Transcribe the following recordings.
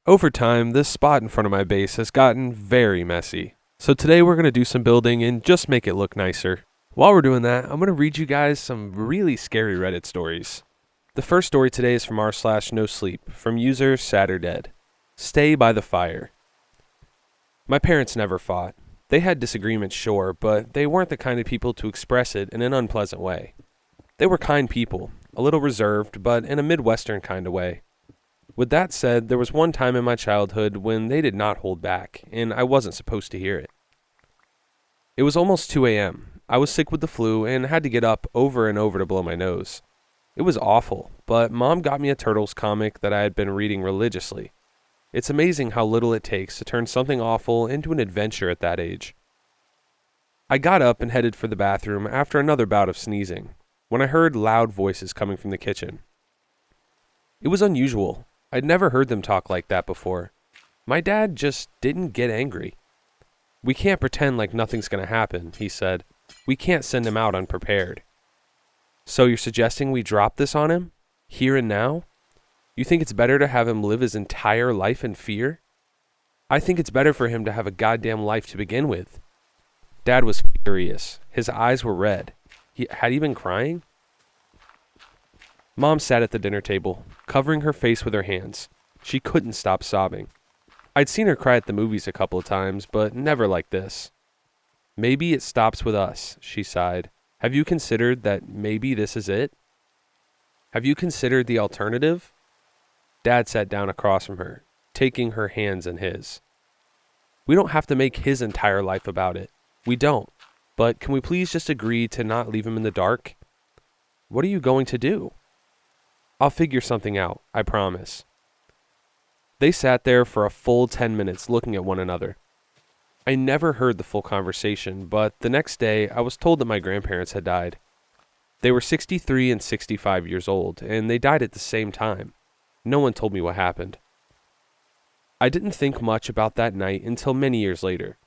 Over time, this spot in front of my base has gotten very messy. So today we're going to do some building and just make it look nicer. While we're doing that, I'm going to read you guys some really scary Reddit stories. The first story today is from r/nosleep from user Saturdead. Stay by the fire. My parents never fought. They had disagreements, sure, but they weren't the kind of people to express it in an unpleasant way. They were kind people, a little reserved, but in a Midwestern kind of way. With that said, there was one time in my childhood when they did not hold back, and I wasn't supposed to hear it. It was almost 2 a.m. I was sick with the flu and had to get up over and over to blow my nose. It was awful, but Mom got me a Turtles comic that I had been reading religiously. It's amazing how little it takes to turn something awful into an adventure at that age. I got up and headed for the bathroom after another bout of sneezing, when I heard loud voices coming from the kitchen. It was unusual. I'd never heard them talk like that before. My dad just didn't get angry. "We can't pretend like nothing's going to happen," he said. "We can't send him out unprepared." "So you're suggesting we drop this on him? Here and now? You think it's better to have him live his entire life in fear?" "I think it's better for him to have a goddamn life to begin with." Dad was furious. His eyes were red. Had he been crying? Mom sat at the dinner table, covering her face with her hands. She couldn't stop sobbing. I'd seen her cry at the movies a couple of times, but never like this. "Maybe it stops with us," she sighed. "Have you considered that maybe this is it? Have you considered the alternative?" Dad sat down across from her, taking her hands in his. "We don't have to make his entire life about it. We don't. But can we please just agree to not leave him in the dark?" "What are you going to do?" "I'll figure something out, I promise." They sat there for a full 10 minutes looking at one another. I never heard the full conversation, but the next day I was told that my grandparents had died. They were 63 and 65 years old, and they died at the same time. No one told me what happened. I didn't think much about that night until many years later.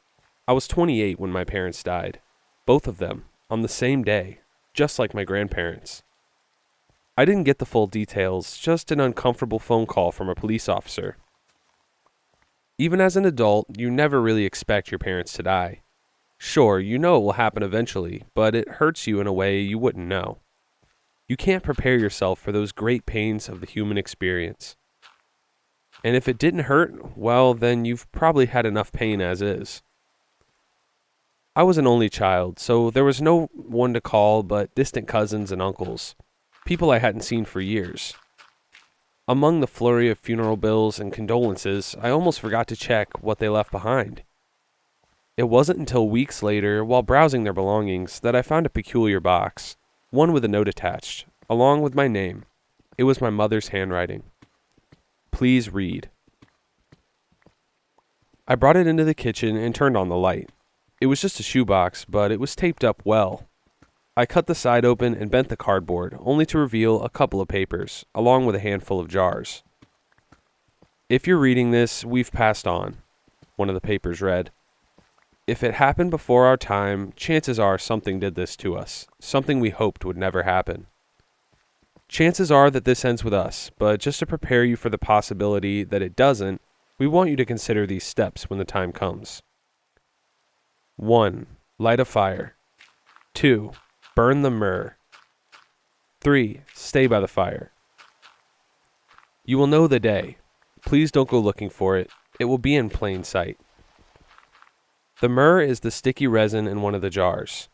I was 28 when my parents died. Both of them, on the same day, just like my grandparents. I didn't get the full details, just an uncomfortable phone call from a police officer. Even as an adult, you never really expect your parents to die. Sure, you know it will happen eventually, but it hurts you in a way you wouldn't know. You can't prepare yourself for those great pains of the human experience. And if it didn't hurt, well, then you've probably had enough pain as is. I was an only child, so there was no one to call but distant cousins and uncles, people I hadn't seen for years. Among the flurry of funeral bills and condolences, I almost forgot to check what they left behind. It wasn't until weeks later, while browsing their belongings, that I found a peculiar box, one with a note attached, along with my name. It was my mother's handwriting. "Please read." I brought it into the kitchen and turned on the light. It was just a shoebox, but it was taped up well. I cut the side open and bent the cardboard, only to reveal a couple of papers, along with a handful of jars. "If you're reading this, we've passed on," one of the papers read. "If it happened before our time, chances are something did this to us, something we hoped would never happen. Chances are that this ends with us, but just to prepare you for the possibility that it doesn't, we want you to consider these steps when the time comes. 1. Light a fire. 2. Burn the myrrh. 3. Stay by the fire. You will know the day. Please don't go looking for it. It will be in plain sight. The myrrh is the sticky resin in one of the jars.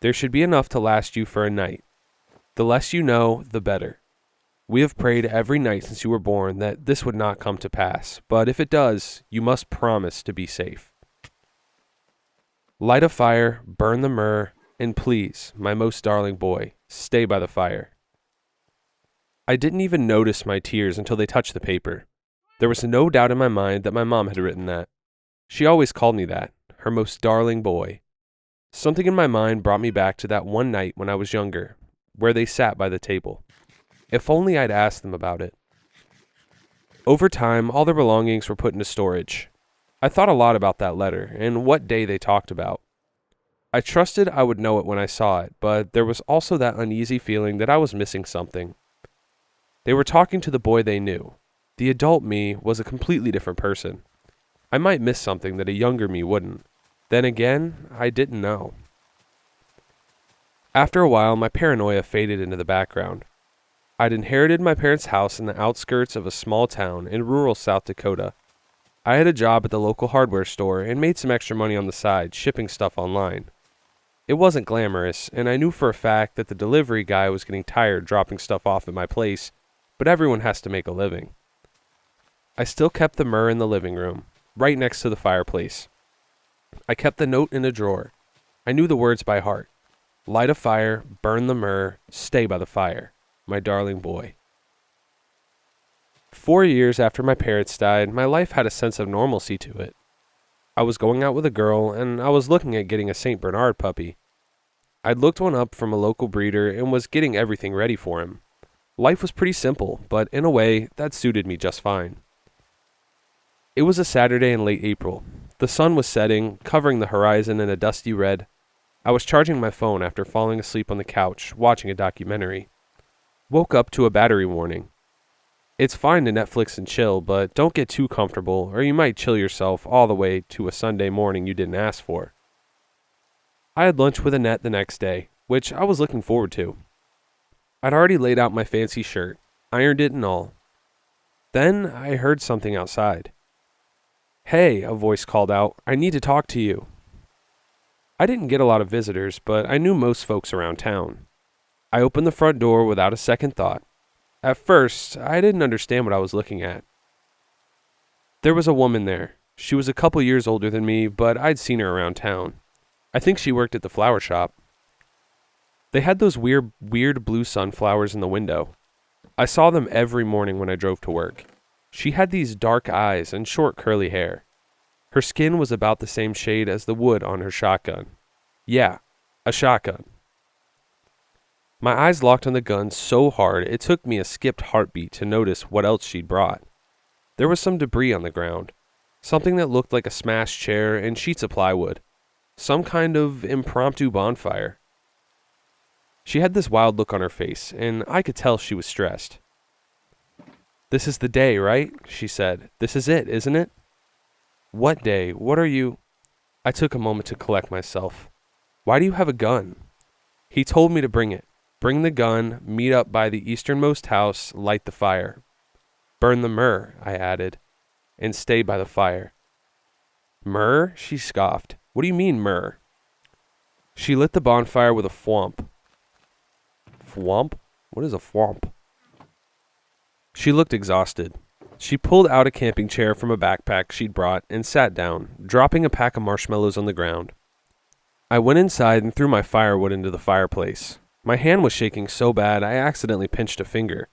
There should be enough to last you for a night. The less you know, the better. We have prayed every night since you were born that this would not come to pass, but if it does, you must promise to be safe. Light a fire, burn the myrrh, and please, my most darling boy, stay by the fire." I didn't even notice my tears until they touched the paper. There was no doubt in my mind that my mom had written that. She always called me that, her most darling boy. Something in my mind brought me back to that one night when I was younger, where they sat by the table. If only I'd asked them about it. Over time, all their belongings were put into storage. I thought a lot about that letter and what day they talked about. I trusted I would know it when I saw it, but there was also that uneasy feeling that I was missing something. They were talking to the boy they knew. The adult me was a completely different person. I might miss something that a younger me wouldn't. Then again, I didn't know. After a while, my paranoia faded into the background. I'd inherited my parents' house in the outskirts of a small town in rural South Dakota. I had a job at the local hardware store and made some extra money on the side shipping stuff online. It wasn't glamorous, and I knew for a fact that the delivery guy was getting tired dropping stuff off at my place, but everyone has to make a living. I still kept the myrrh in the living room, right next to the fireplace. I kept the note in a drawer. I knew the words by heart. Light a fire, burn the myrrh, stay by the fire. My darling boy. 4 years after my parents died, my life had a sense of normalcy to it. I was going out with a girl, and I was looking at getting a St. Bernard puppy. I'd looked one up from a local breeder and was getting everything ready for him. Life was pretty simple, but in a way, that suited me just fine. It was a Saturday in late April. The sun was setting, covering the horizon in a dusty red. I was charging my phone after falling asleep on the couch, watching a documentary. Woke up to a battery warning. It's fine to Netflix and chill, but don't get too comfortable or you might chill yourself all the way to a Sunday morning you didn't ask for. I had lunch with Annette the next day, which I was looking forward to. I'd already laid out my fancy shirt, ironed it and all. Then I heard something outside. "Hey," a voice called out, "I need to talk to you." I didn't get a lot of visitors, but I knew most folks around town. I opened the front door without a second thought. At first, I didn't understand what I was looking at. There was a woman there. She was a couple years older than me, but I'd seen her around town. I think she worked at the flower shop. They had those weird blue sunflowers in the window. I saw them every morning when I drove to work. She had these dark eyes and short curly hair. Her skin was about the same shade as the wood on her shotgun. Yeah, a shotgun. My eyes locked on the gun so hard it took me a skipped heartbeat to notice what else she'd brought. There was some debris on the ground. Something that looked like a smashed chair and sheets of plywood. Some kind of impromptu bonfire. She had this wild look on her face, and I could tell she was stressed. "This is the day, right?" she said. "This is it, isn't it?" "What day? What are you—" I took a moment to collect myself. "Why do you have a gun?" He told me to bring it. Bring the gun, meet up by the easternmost house, light the fire. Burn the myrrh, I added, and stay by the fire. "Myrrh?" she scoffed. "What do you mean, myrrh?" She lit the bonfire with a thwomp. Thwomp? What is a thwomp? She looked exhausted. She pulled out a camping chair from a backpack she'd brought and sat down, dropping a pack of marshmallows on the ground. I went inside and threw my firewood into the fireplace. My hand was shaking so bad I accidentally pinched a finger.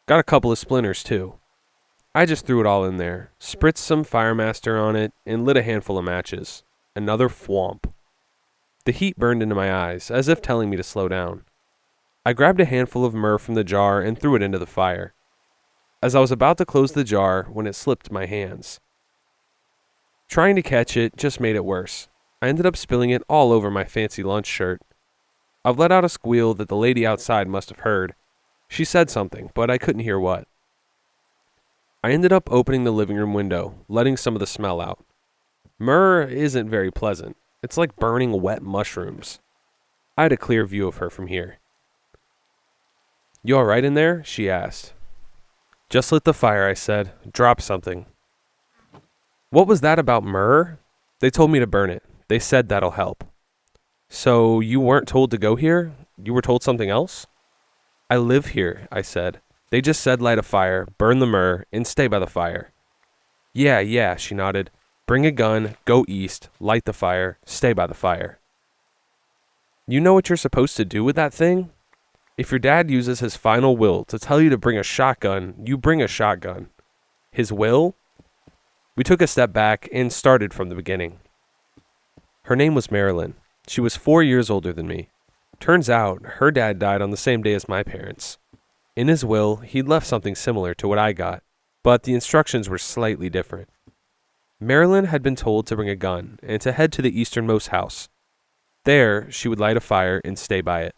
Got a couple of splinters too. I just threw it all in there, spritzed some Firemaster on it, and lit a handful of matches. Another thwomp. The heat burned into my eyes, as if telling me to slow down. I grabbed a handful of myrrh from the jar and threw it into the fire. As I was about to close the jar when it slipped my hands. Trying to catch it just made it worse. I ended up spilling it all over my fancy lunch shirt. I've let out a squeal that the lady outside must have heard. She said something, but I couldn't hear what. I ended up opening the living room window, letting some of the smell out. Myrrh isn't very pleasant. It's like burning wet mushrooms. I had a clear view of her from here. "You all right in there?" she asked. "Just lit the fire," I said. "Drop something." "What was that about myrrh?" "They told me to burn it. They said that'll help." "So you weren't told to go here? You were told something else?" "I live here," I said. "They just said light a fire, burn the myrrh, and stay by the fire." Yeah, she nodded. "Bring a gun, go east, light the fire, stay by the fire." "You know what you're supposed to do with that thing? If your dad uses his final will to tell you to bring a shotgun, you bring a shotgun." "His will?" We took a step back and started from the beginning. Her name was Marilyn. She was 4 years older than me. Turns out, her dad died on the same day as my parents. In his will, he'd left something similar to what I got, but the instructions were slightly different. Marilyn had been told to bring a gun and to head to the easternmost house. There, she would light a fire and stay by it.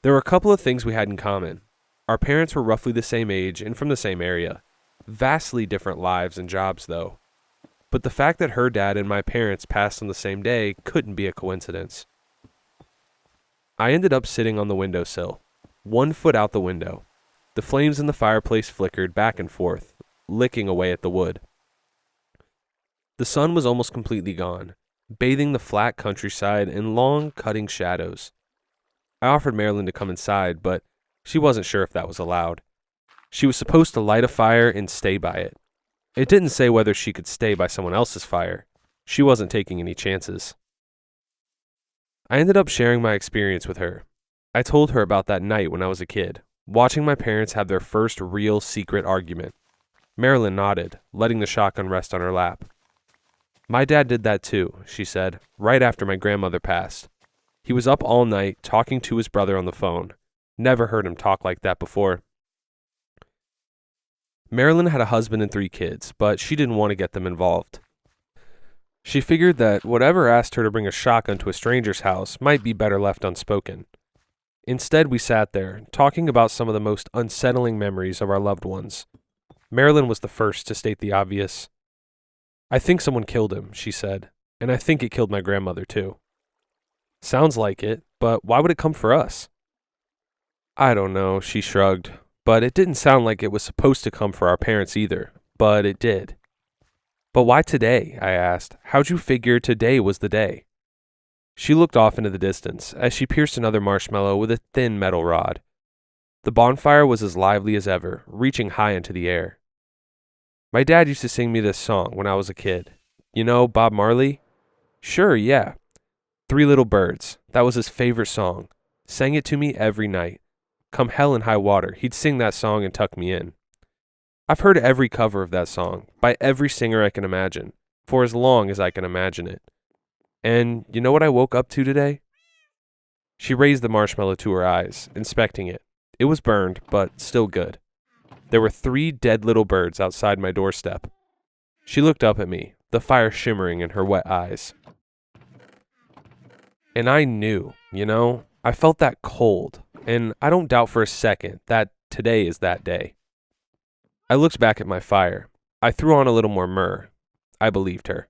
There were a couple of things we had in common. Our parents were roughly the same age and from the same area. Vastly different lives and jobs, though. But the fact that her dad and my parents passed on the same day couldn't be a coincidence. I ended up sitting on the windowsill, 1 foot out the window. The flames in the fireplace flickered back and forth, licking away at the wood. The sun was almost completely gone, bathing the flat countryside in long, cutting shadows. I offered Marilyn to come inside, but she wasn't sure if that was allowed. She was supposed to light a fire and stay by it. It didn't say whether she could stay by someone else's fire. She wasn't taking any chances. I ended up sharing my experience with her. I told her about that night when I was a kid, watching my parents have their first real secret argument. Marilyn nodded, letting the shotgun rest on her lap. My dad did that too, she said, right after my grandmother passed. He was up all night talking to his brother on the phone. Never heard him talk like that before. Marilyn had a husband and 3 kids, but she didn't want to get them involved. She figured that whatever asked her to bring a shotgun to a stranger's house might be better left unspoken. Instead, we sat there, talking about some of the most unsettling memories of our loved ones. Marilyn was the first to state the obvious. I think someone killed him, she said, and I think it killed my grandmother too. Sounds like it, but why would it come for us? I don't know, she shrugged, but it didn't sound like it was supposed to come for our parents either, but it did. But why today? I asked. How'd you figure today was the day? She looked off into the distance as she pierced another marshmallow with a thin metal rod. The bonfire was as lively as ever, reaching high into the air. My dad used to sing me this song when I was a kid. You know, Bob Marley? Sure, yeah. 3 Little Birds. That was his favorite song. Sang it to me every night. Come hell and high water, he'd sing that song and tuck me in. I've heard every cover of that song, by every singer I can imagine, for as long as I can imagine it. And you know what I woke up to today? She raised the marshmallow to her eyes, inspecting it. It was burned, but still good. There were 3 dead little birds outside my doorstep. She looked up at me, the fire shimmering in her wet eyes. And I knew, I felt that cold, and I don't doubt for a second that today is that day. I looked back at my fire. I threw on a little more myrrh. I believed her.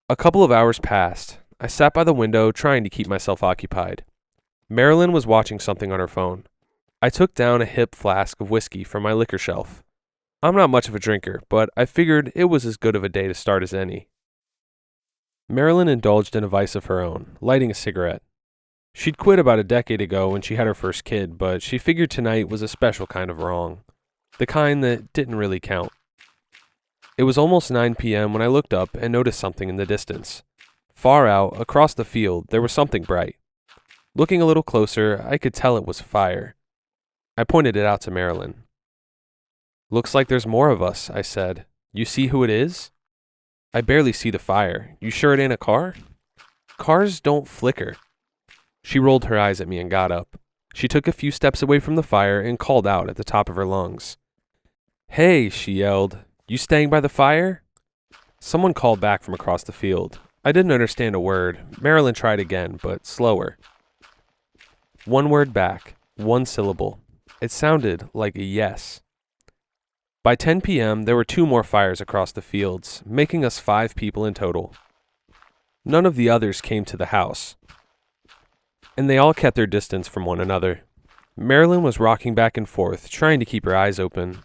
A couple of hours passed. I sat by the window trying to keep myself occupied. Marilyn was watching something on her phone. I took down a hip flask of whiskey from my liquor shelf. I'm not much of a drinker, but I figured it was as good of a day to start as any. Marilyn indulged in a vice of her own, lighting a cigarette. She'd quit about a decade ago when she had her first kid, but she figured tonight was a special kind of wrong. The kind that didn't really count. It was almost 9 p.m. when I looked up and noticed something in the distance. Far out, across the field, there was something bright. Looking a little closer, I could tell it was fire. I pointed it out to Marilyn. Looks like there's more of us, I said. You see who it is? I barely see the fire. You sure it ain't a car? Cars don't flicker. She rolled her eyes at me and got up. She took a few steps away from the fire and called out at the top of her lungs. Hey, she yelled. You staying by the fire? Someone called back from across the field. I didn't understand a word. Marilyn tried again, but slower. 1 word back, 1 syllable. It sounded like a yes. By 10 p.m., there were 2 more fires across the fields, making us 5 people in total. None of the others came to the house, and they all kept their distance from one another. Marilyn was rocking back and forth, trying to keep her eyes open.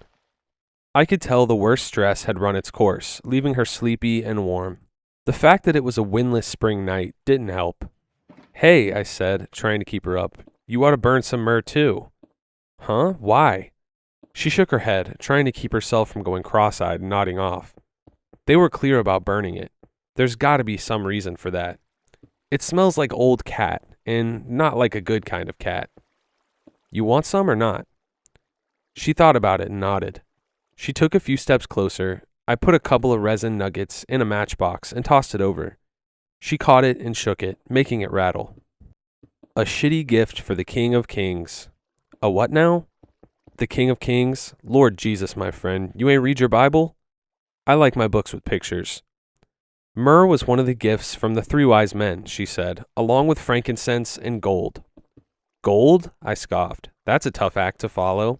I could tell the worst stress had run its course, leaving her sleepy and warm. The fact that it was a windless spring night didn't help. Hey, I said, trying to keep her up, you ought to burn some myrrh too. Huh? Why? She shook her head, trying to keep herself from going cross-eyed and nodding off. They were clear about burning it. There's got to be some reason for that. It smells like old cat, and not like a good kind of cat. You want some or not? She thought about it and nodded. She took a few steps closer. I put a couple of resin nuggets in a matchbox and tossed it over. She caught it and shook it, making it rattle. A shitty gift for the King of Kings. A what now? The King of Kings? Lord Jesus, my friend, you ain't read your Bible? I like my books with pictures. Myrrh was one of the gifts from the 3 wise men, she said, along with frankincense and gold. Gold? I scoffed. That's a tough act to follow.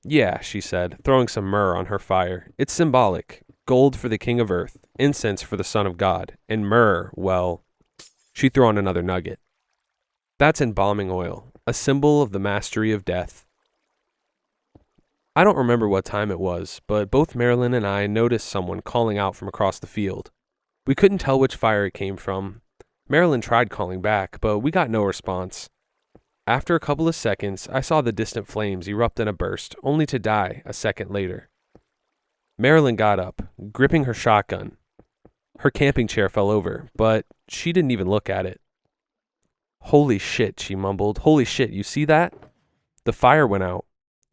Yeah, she said, throwing some myrrh on her fire. It's symbolic. Gold for the king of earth, incense for the son of God, and myrrh, well, she threw on another nugget. That's embalming oil, a symbol of the mastery of death. I don't remember what time it was, but both Marilyn and I noticed someone calling out from across the field. We couldn't tell which fire it came from. Marilyn tried calling back, but we got no response. After a couple of seconds, I saw the distant flames erupt in a burst, only to die a second later. Marilyn got up, gripping her shotgun. Her camping chair fell over, but she didn't even look at it. Holy shit, she mumbled. Holy shit, you see that? The fire went out.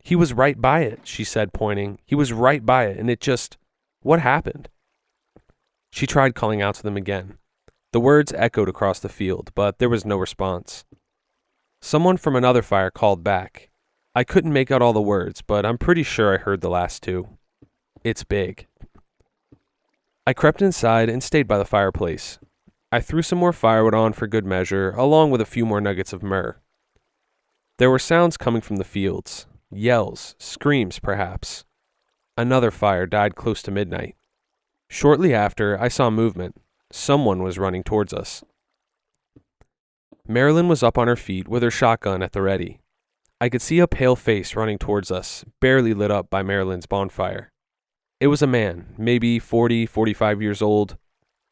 He was right by it, she said, pointing. He was right by it, and it just... What happened? She tried calling out to them again. The words echoed across the field, but there was no response. Someone from another fire called back. I couldn't make out all the words, but I'm pretty sure I heard the last two. It's big. I crept inside and stayed by the fireplace. I threw some more firewood on for good measure, along with a few more nuggets of myrrh. There were sounds coming from the fields. Yells, screams perhaps. Another fire died close to midnight. Shortly after, I saw movement. Someone was running towards us. Marilyn was up on her feet with her shotgun at the ready. I could see a pale face running towards us, barely lit up by Marilyn's bonfire. It was a man, maybe 40, 45 years old.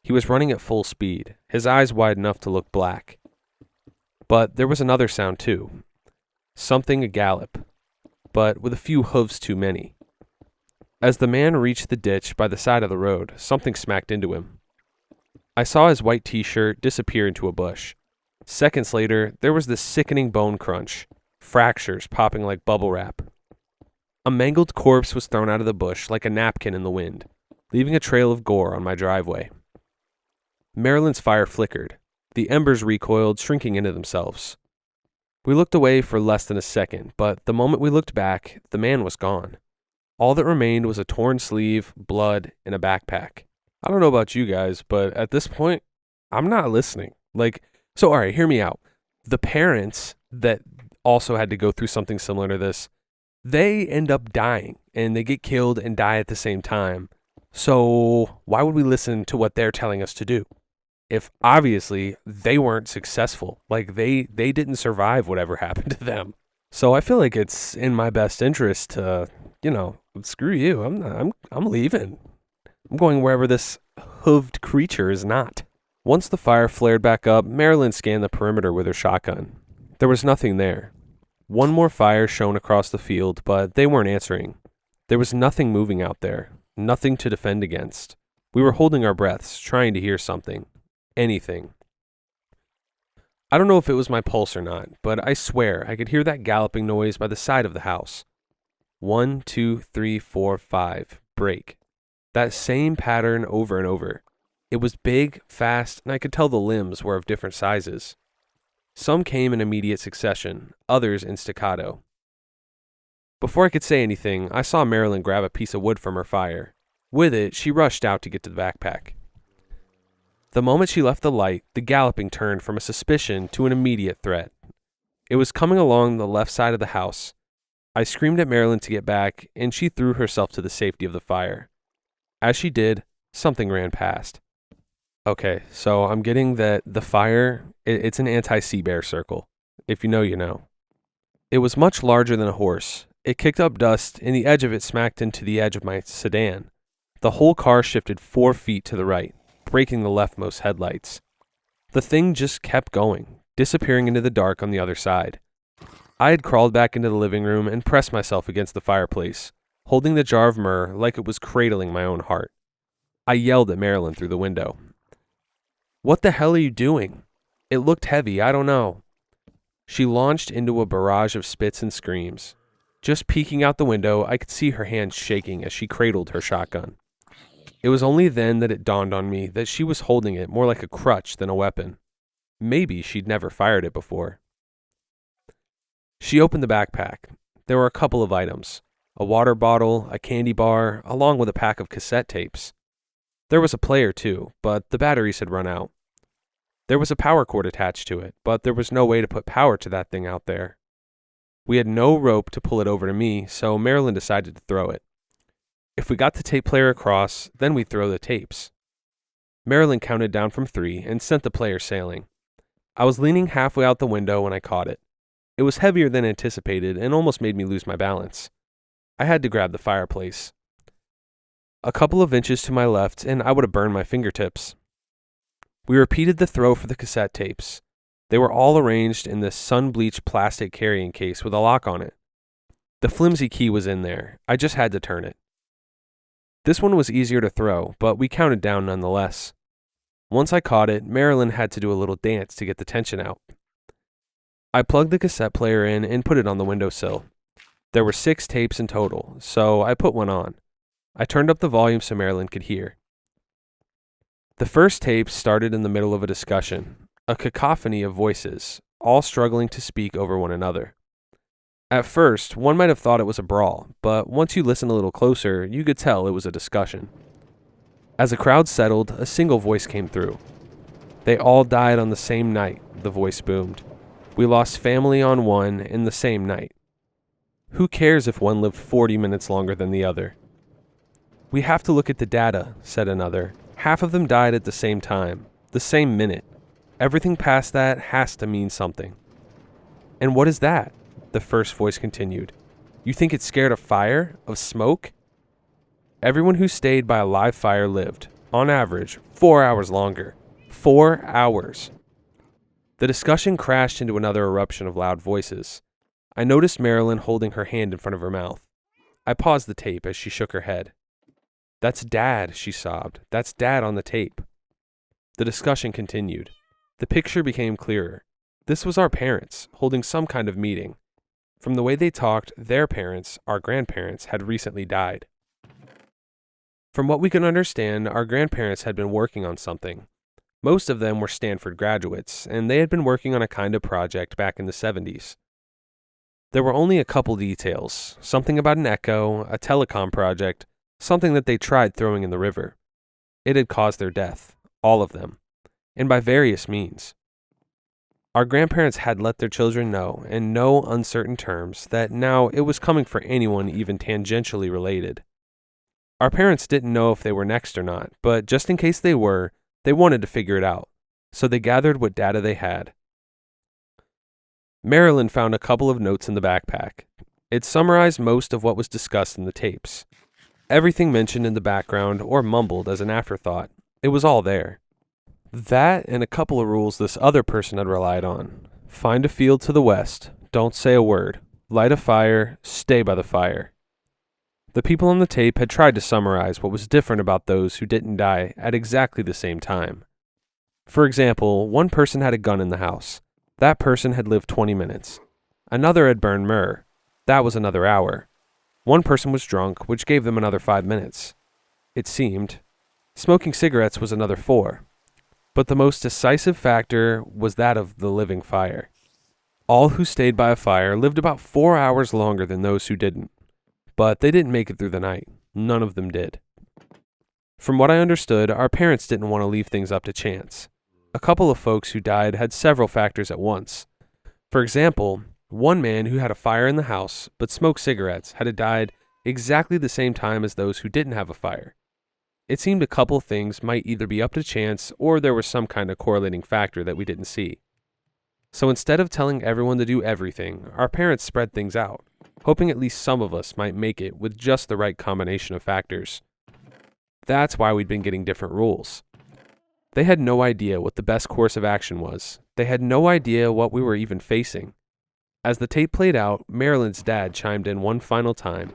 He was running at full speed, his eyes wide enough to look black. But there was another sound too. Something a gallop, but with a few hooves too many. As the man reached the ditch by the side of the road, something smacked into him. I saw his white t-shirt disappear into a bush. Seconds later, there was this sickening bone crunch, fractures popping like bubble wrap. A mangled corpse was thrown out of the bush like a napkin in the wind, leaving a trail of gore on my driveway. Marilyn's fire flickered. The embers recoiled, shrinking into themselves. We looked away for less than a second, but the moment we looked back, the man was gone. All that remained was a torn sleeve, blood, and a backpack. I don't know about you guys, but at this point, I'm not listening. So all right, hear me out. The parents that also had to go through something similar to this, they end up dying, and they get killed and die at the same time. So why would we listen to what they're telling us to do? If obviously they weren't successful, they didn't survive whatever happened to them. So I feel like it's in my best interest to, screw you. I'm leaving. I'm going wherever this hooved creature is not. Once the fire flared back up, Marilyn scanned the perimeter with her shotgun. There was nothing there. One more fire shone across the field, but they weren't answering. There was nothing moving out there, nothing to defend against. We were holding our breaths, trying to hear something. Anything. I don't know if it was my pulse or not, but I swear I could hear that galloping noise by the side of the house. 1, 2, 3, 4, 5. Break. That same pattern over and over. It was big, fast, and I could tell the limbs were of different sizes. Some came in immediate succession, others in staccato. Before I could say anything, I saw Marilyn grab a piece of wood from her fire. With it, she rushed out to get to the backpack. The moment she left the light, the galloping turned from a suspicion to an immediate threat. It was coming along the left side of the house. I screamed at Marilyn to get back, and she threw herself to the safety of the fire. As she did, something ran past. Okay, so I'm getting that the fire, it's an anti-sea bear circle. If you know, you know. It was much larger than a horse. It kicked up dust, and the edge of it smacked into the edge of my sedan. The whole car shifted 4 feet to the right, breaking the leftmost headlights. The thing just kept going, disappearing into the dark on the other side. I had crawled back into the living room and pressed myself against the fireplace, holding the jar of myrrh like it was cradling my own heart. I yelled at Marilyn through the window. "What the hell are you doing? It looked heavy, I don't know." She launched into a barrage of spits and screams. Just peeking out the window, I could see her hands shaking as she cradled her shotgun. It was only then that it dawned on me that she was holding it more like a crutch than a weapon. Maybe she'd never fired it before. She opened the backpack. There were a couple of items. A water bottle, a candy bar, along with a pack of cassette tapes. There was a player too, but the batteries had run out. There was a power cord attached to it, but there was no way to put power to that thing out there. We had no rope to pull it over to me, so Marilyn decided to throw it. If we got the tape player across, then we'd throw the tapes. Marilyn counted down from 3 and sent the player sailing. I was leaning halfway out the window when I caught it. It was heavier than anticipated and almost made me lose my balance. I had to grab the fireplace. A couple of inches to my left, and I would have burned my fingertips. We repeated the throw for the cassette tapes. They were all arranged in this sun-bleached plastic carrying case with a lock on it. The flimsy key was in there. I just had to turn it. This one was easier to throw, but we counted down nonetheless. Once I caught it, Marilyn had to do a little dance to get the tension out. I plugged the cassette player in and put it on the windowsill. There were 6 tapes in total, so I put one on. I turned up the volume so Marilyn could hear. The first tape started in the middle of a discussion, a cacophony of voices, all struggling to speak over one another. At first, one might have thought it was a brawl, but once you listened a little closer, you could tell it was a discussion. As the crowd settled, a single voice came through. "They all died on the same night," the voice boomed. "We lost family on one in the same night. Who cares if one lived 40 minutes longer than the other?" "We have to look at the data," said another. "Half of them died at the same time, the same minute. Everything past that has to mean something." "And what is that?" the first voice continued. "You think it's scared of fire? Of smoke?" "Everyone who stayed by a live fire lived, on average, 4 hours longer. 4 hours." The discussion crashed into another eruption of loud voices. I noticed Marilyn holding her hand in front of her mouth. I paused the tape as she shook her head. "That's Dad," she sobbed. "That's Dad on the tape." The discussion continued. The picture became clearer. This was our parents, holding some kind of meeting. From the way they talked, their parents, our grandparents, had recently died. From what we could understand, our grandparents had been working on something. Most of them were Stanford graduates, and they had been working on a kind of project back in the 70s. There were only a couple details, something about an echo, a telecom project, something that they tried throwing in the river. It had caused their death, all of them, and by various means. Our grandparents had let their children know, in no uncertain terms, that now it was coming for anyone even tangentially related. Our parents didn't know if they were next or not, but just in case they were, they wanted to figure it out, so they gathered what data they had. Marilyn found a couple of notes in the backpack. It summarized most of what was discussed in the tapes. Everything mentioned in the background or mumbled as an afterthought. It was all there. That and a couple of rules this other person had relied on. Find a field to the west. Don't say a word. Light a fire. Stay by the fire. The people on the tape had tried to summarize what was different about those who didn't die at exactly the same time. For example, one person had a gun in the house. That person had lived 20 minutes. Another had burned myrrh. That was another hour. One person was drunk, which gave them another 5 minutes. It seemed. Smoking cigarettes was another 4. But the most decisive factor was that of the living fire. All who stayed by a fire lived about 4 hours longer than those who didn't. But they didn't make it through the night. None of them did. From what I understood, our parents didn't want to leave things up to chance. A couple of folks who died had several factors at once. For example, one man who had a fire in the house but smoked cigarettes had died exactly the same time as those who didn't have a fire. It seemed a couple things might either be up to chance or there was some kind of correlating factor that we didn't see. So instead of telling everyone to do everything, our parents spread things out, hoping at least some of us might make it with just the right combination of factors. That's why we'd been getting different rules. They had no idea what the best course of action was. They had no idea what we were even facing. As the tape played out, Marilyn's dad chimed in one final time.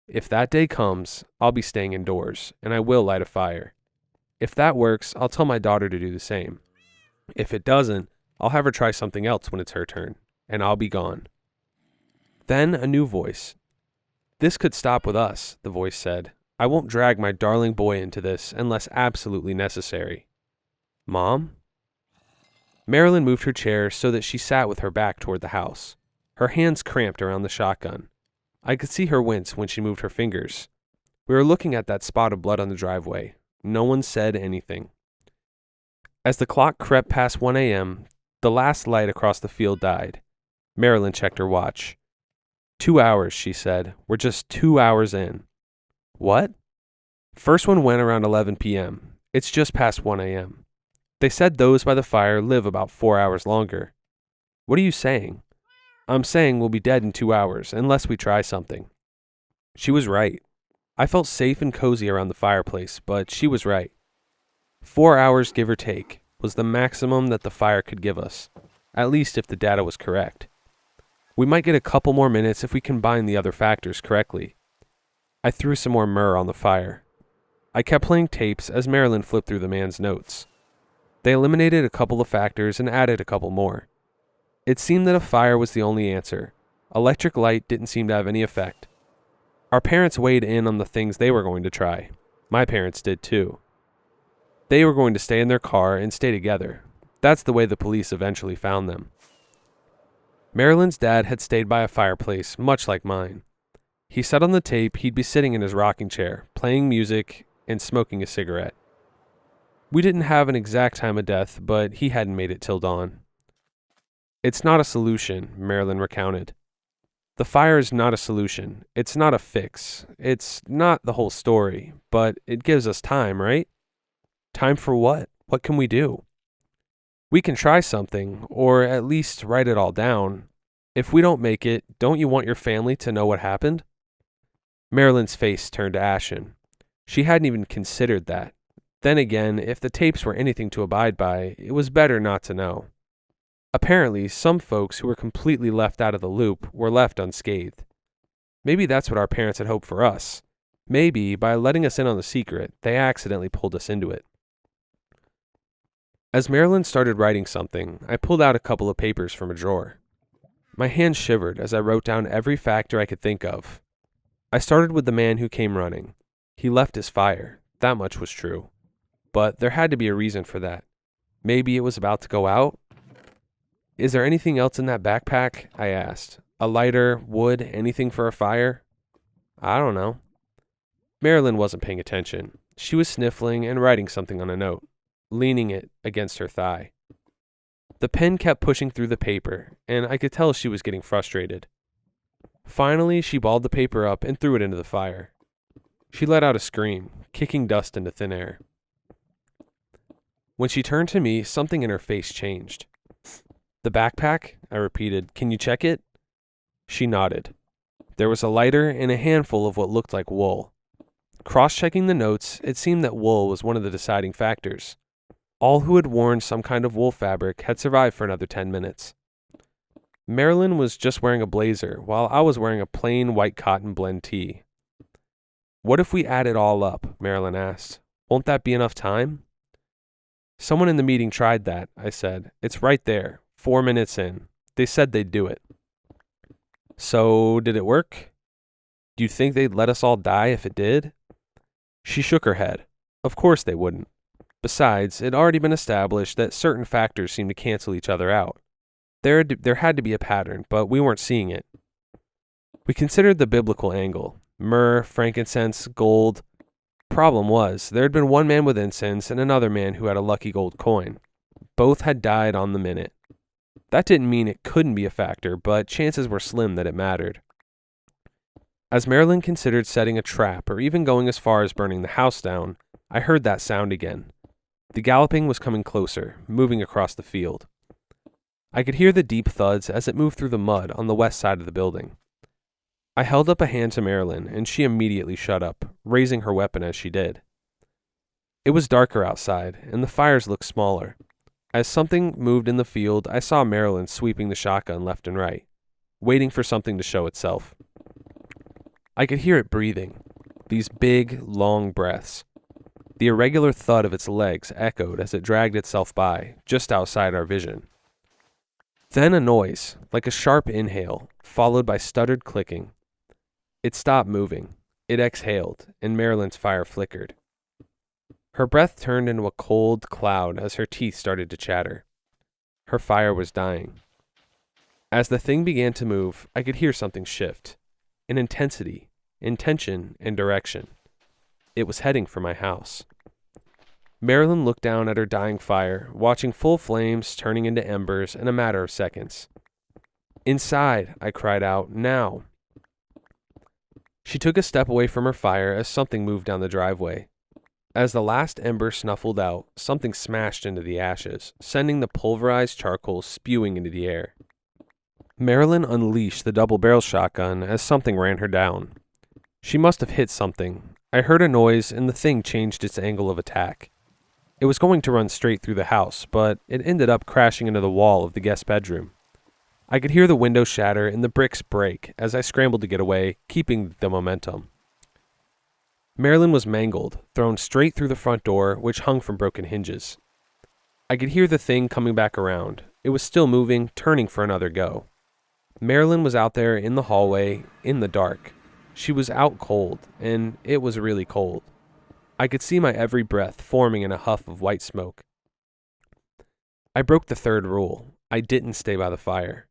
"If that day comes, I'll be staying indoors, and I will light a fire. If that works, I'll tell my daughter to do the same. If it doesn't, I'll have her try something else when it's her turn, and I'll be gone." Then a new voice. "This could stop with us," the voice said. "I won't drag my darling boy into this unless absolutely necessary." "Mom?" Marilyn moved her chair so that she sat with her back toward the house. Her hands cramped around the shotgun. I could see her wince when she moved her fingers. We were looking at that spot of blood on the driveway. No one said anything. As the clock crept past 1 a.m., the last light across the field died. Marilyn checked her watch. 2 hours, she said. We're just 2 hours in. What? First one went around 11 p.m. It's just past 1 a.m. They said those by the fire live about 4 hours longer. What are you saying? I'm saying we'll be dead in 2 hours, unless we try something. She was right. I felt safe and cozy around the fireplace, but she was right. 4 hours, give or take, was the maximum that the fire could give us, at least if the data was correct. We might get a couple more minutes if we combine the other factors correctly. I threw some more myrrh on the fire. I kept playing tapes as Marilyn flipped through the man's notes. They eliminated a couple of factors and added a couple more. It seemed that a fire was the only answer. Electric light didn't seem to have any effect. Our parents weighed in on the things they were going to try. My parents did too. They were going to stay in their car and stay together. That's the way the police eventually found them. Marilyn's dad had stayed by a fireplace, much like mine. He said on the tape he'd be sitting in his rocking chair, playing music and smoking a cigarette. We didn't have an exact time of death, but he hadn't made it till dawn. It's not a solution, Marilyn recounted. The fire is not a solution. It's not a fix. It's not the whole story, but it gives us time, right? Time for what? What can we do? We can try something, or at least write it all down. If we don't make it, don't you want your family to know what happened? Marilyn's face turned ashen. She hadn't even considered that. Then again, if the tapes were anything to abide by, it was better not to know. Apparently, some folks who were completely left out of the loop were left unscathed. Maybe that's what our parents had hoped for us. Maybe, by letting us in on the secret, they accidentally pulled us into it. As Marilyn started writing something, I pulled out a couple of papers from a drawer. My hands shivered as I wrote down every factor I could think of. I started with the man who came running. He left his fire. That much was true. But there had to be a reason for that. Maybe it was about to go out? Is there anything else in that backpack? I asked. A lighter, wood, anything for a fire? I don't know. Marilyn wasn't paying attention. She was sniffling and writing something on a note, leaning it against her thigh. The pen kept pushing through the paper, and I could tell she was getting frustrated. Finally, she balled the paper up and threw it into the fire. She let out a scream, kicking dust into thin air. When she turned to me, something in her face changed. The backpack? I repeated. Can you check it? She nodded. There was a lighter and a handful of what looked like wool. Cross-checking the notes, it seemed that wool was one of the deciding factors. All who had worn some kind of wool fabric had survived for another 10 minutes. Marilyn was just wearing a blazer, while I was wearing a plain white cotton blend tee. What if we add it all up? Marilyn asked. Won't that be enough time? Someone in the meeting tried that, I said. It's right there, 4 minutes in. They said they'd do it. So, did it work? Do you think they'd let us all die if it did? She shook her head. Of course they wouldn't. Besides, it had already been established that certain factors seemed to cancel each other out. There had to be a pattern, but we weren't seeing it. We considered the biblical angle. Myrrh, frankincense, gold. Problem was, there had been one man with incense and another man who had a lucky gold coin. Both had died on the minute. That didn't mean it couldn't be a factor, but chances were slim that it mattered. As Marilyn considered setting a trap or even going as far as burning the house down, I heard that sound again. The galloping was coming closer, moving across the field. I could hear the deep thuds as it moved through the mud on the west side of the building. I held up a hand to Marilyn, and she immediately shut up, raising her weapon as she did. It was darker outside, and the fires looked smaller. As something moved in the field, I saw Marilyn sweeping the shotgun left and right, waiting for something to show itself. I could hear it breathing, these big, long breaths. The irregular thud of its legs echoed as it dragged itself by, just outside our vision. Then a noise, like a sharp inhale, followed by stuttered clicking. It stopped moving. It exhaled, and Marilyn's fire flickered. Her breath turned into a cold cloud as her teeth started to chatter. Her fire was dying. As the thing began to move, I could hear something shift. In intensity, intention, and direction. It was heading for my house. Marilyn looked down at her dying fire, watching full flames turning into embers in a matter of seconds. "Inside," I cried out, "now." She took a step away from her fire as something moved down the driveway. As the last ember snuffled out, something smashed into the ashes, sending the pulverized charcoal spewing into the air. Marilyn unleashed the double-barrel shotgun as something ran her down. She must have hit something. I heard a noise and the thing changed its angle of attack. It was going to run straight through the house, but it ended up crashing into the wall of the guest bedroom. I could hear the window shatter and the bricks break as I scrambled to get away, keeping the momentum. Marilyn was mangled, thrown straight through the front door, which hung from broken hinges. I could hear the thing coming back around. It was still moving, turning for another go. Marilyn was out there in the hallway, in the dark. She was out cold, and it was really cold. I could see my every breath forming in a huff of white smoke. I broke the third rule. I didn't stay by the fire.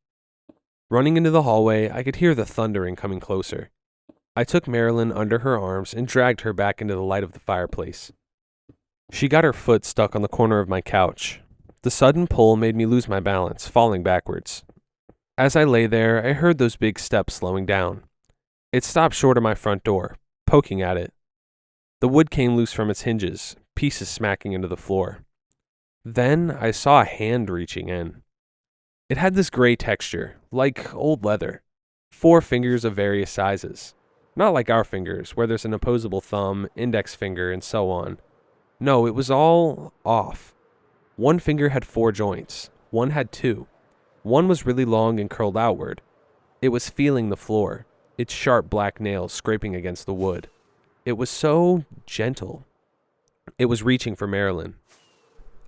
Running into the hallway, I could hear the thundering coming closer. I took Marilyn under her arms and dragged her back into the light of the fireplace. She got her foot stuck on the corner of my couch. The sudden pull made me lose my balance, falling backwards. As I lay there, I heard those big steps slowing down. It stopped short of my front door, poking at it. The wood came loose from its hinges, pieces smacking into the floor. Then I saw a hand reaching in. It had this gray texture, like old leather. 4 fingers of various sizes. Not like our fingers, where there's an opposable thumb, index finger, and so on. No, it was all off. One finger had 4 joints. One had 2. One was really long and curled outward. It was feeling the floor, its sharp black nails scraping against the wood. It was so gentle. It was reaching for Marilyn.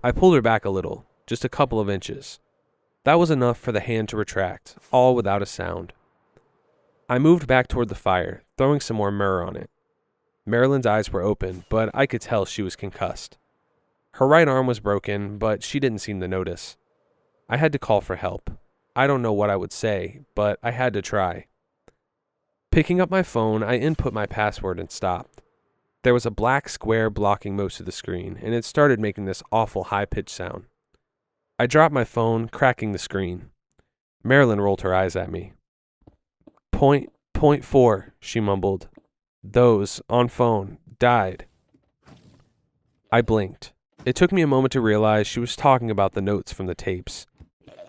I pulled her back a little, just a couple of inches. That was enough for the hand to retract, all without a sound. I moved back toward the fire, throwing some more myrrh on it. Marilyn's eyes were open, but I could tell she was concussed. Her right arm was broken, but she didn't seem to notice. I had to call for help. I don't know what I would say, but I had to try. Picking up my phone, I input my password and stopped. There was a black square blocking most of the screen, and it started making this awful high-pitched sound. I dropped my phone, cracking the screen. Marilyn rolled her eyes at me. Point 4, she mumbled. Those, on phone, died. I blinked. It took me a moment to realize she was talking about the notes from the tapes.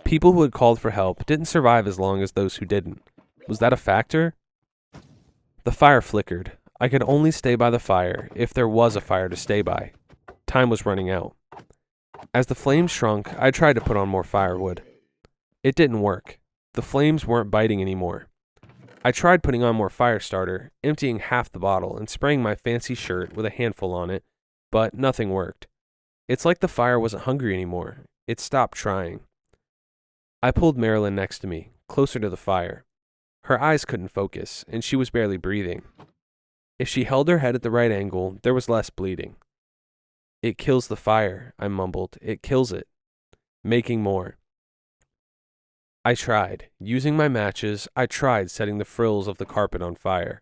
People who had called for help didn't survive as long as those who didn't. Was that a factor? The fire flickered. I could only stay by the fire if there was a fire to stay by. Time was running out. As the flames shrunk, I tried to put on more firewood. It didn't work. The flames weren't biting anymore. I tried putting on more fire starter, emptying half the bottle and spraying my fancy shirt with a handful on it, but nothing worked. It's like the fire wasn't hungry anymore. It stopped trying. I pulled Marilyn next to me, closer to the fire. Her eyes couldn't focus, and she was barely breathing. If she held her head at the right angle, there was less bleeding. It kills the fire, I mumbled. It kills it. Making more. I tried. Using my matches, I tried setting the frills of the carpet on fire.